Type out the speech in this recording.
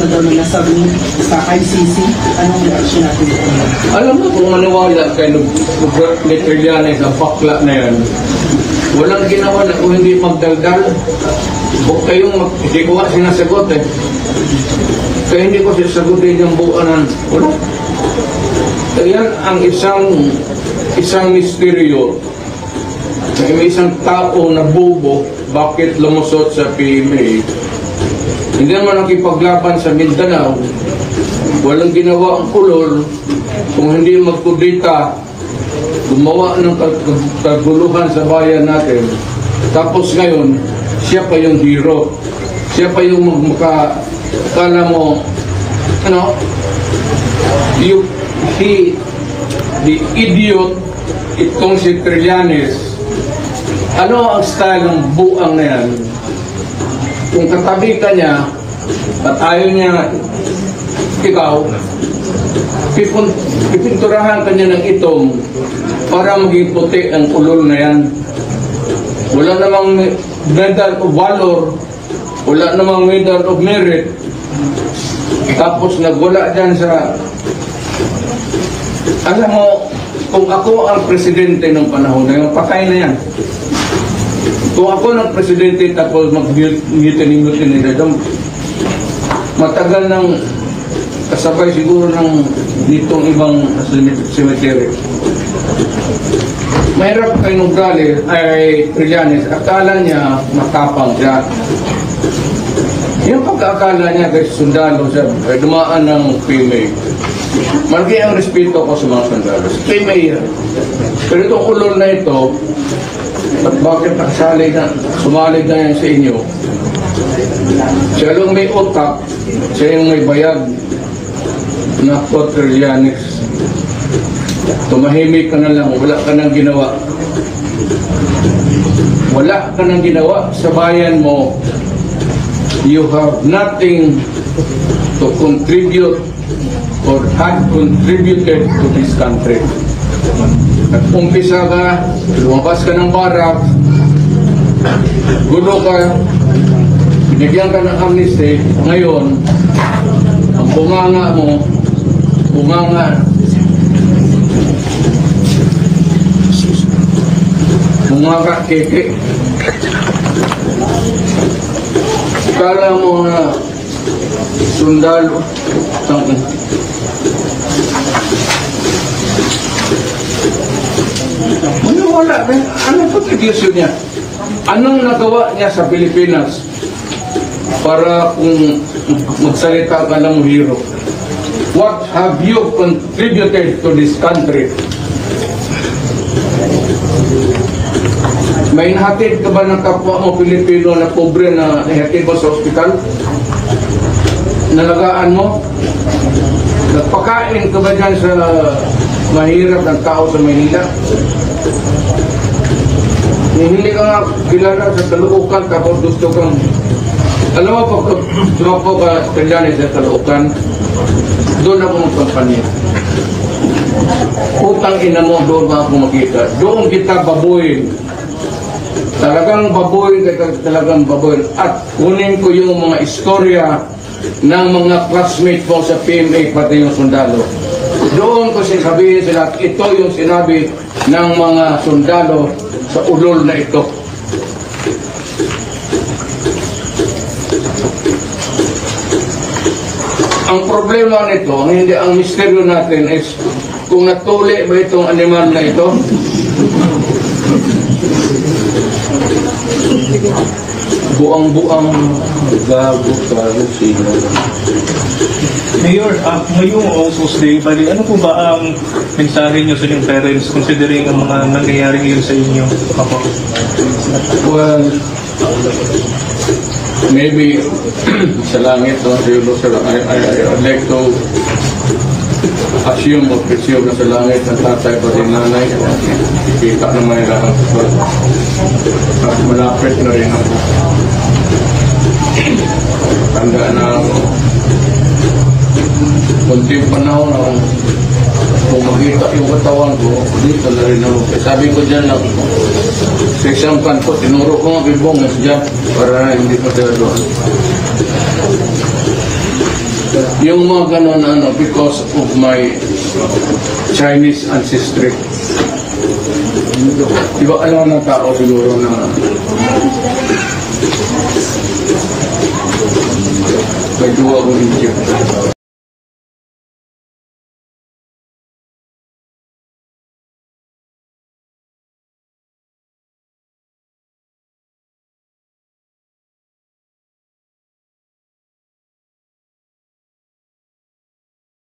na daw na nasabi sa ICC. Anong reaction natin po? Alam mo, kung maniwala kay ni Trillanes ang bakla na yan, walang ginawa na kung hindi magdaldal. Huwag kayong hindi ko nga sinasagot eh. Kaya hindi ko sinasagutin yung buuanan. Wala. Kaya ang isang misteryo. May isang tao na bobo, bakit lumusot sa PMA? Hindi naman nakipaglaban sa Mindanao. Walang ginawa ang kulol kung hindi magkudita, gumawa ng kaguluhan sa bayan natin. Tapos ngayon, siya pa yung hero. Siya pa yung kala mo, the idiot, itong si Trillanes. Ano ang style ng buang na yan? Kung katabi ka niya at ayaw niya ikaw, pipinturahan ka niya ng itong para maging puti ang ulol na yan. Wala namang medal of valor, wala namang medal of merit, tapos nagwala dyan sa... Alam mo, kung ako ang presidente ng panahon na yun, patay na yan. Kung ako ng presidente tapos mag-mutiny na doon, matagal ng kasabay siguro ng nitong ibang cemetery. Mahirap kay Nograles ay Trillanes, akala niya matapang siya. Yung pagkakala niya kay sundalo siya, ay dumaan ng PMA. Malaki ang respeto ko sa mga sundalo. PMA yan. Pero itong ulol na ito, at bakit sumalig na yan sa inyo? Siya lang may utak, siya yung may bayag na Trillanes. Tumahimik ka na lang, wala ka nang ginawa. Wala ka nang ginawa sa bayan mo. You have nothing to contribute or had contributed to this country. Nag-umpisa ka, lumabas ka ng barak, gulo ka, binigyan ka ng amnesty. Ngayon, ang bunganga mo, bunganga keke. Kala mo na sundalo, wala. Anong contribution niya? Anong nagawa niya sa Pilipinas para kung magsalita ka ng hero? What have you contributed to this country? May nahatid ka ba ng kapwa mo Pilipino na pobre na nahatid mo sa ospital? Nalagaan mo? Nagpakain ka ba dyan sa mahirap ng tao sa Maynila? Hindi ka nga kilala sa Caloocan tapos gusto kang... Alam mo, pag tumakbo ka Trillanes sa Caloocan, doon ako magkampanya. Utang ina mo, doon ba ako makita? Doon kita babuin. Talagang babuin, talagang babuin. At kunin ko yung mga istorya ng mga classmates mo sa PMA, pati yung sundalo. Doon ko sinasabihin sila, ito yung sinabi ng mga sundalo sa ulol na ito. Ang problema nito, hindi ang misteryo natin is kung natuli ba itong animal na ito. Buang-buang gago sino. Mayor, ngayong All-Souls Day, bali, ano po ba ang mensahe niyo sa inyong parents considering ang mga nangyayari ngayon sa inyo? Ako. Well, maybe sa langit, I'd like to assume or presume na sa langit ng tatay pa rin nanay. Kita naman nila at malapit na rin ako. Tanda na ako. Kunting panahon ako. Kung makita yung katawan ko, dito na rin ako. Sabi ko dyan na sa isang kanto, tinuro ko nga bibong dyan para hindi pa sila doon. Yung mga ganon, because of my Chinese ancestry. Di ba alam ng tao siguro na may duwa kong Egypt.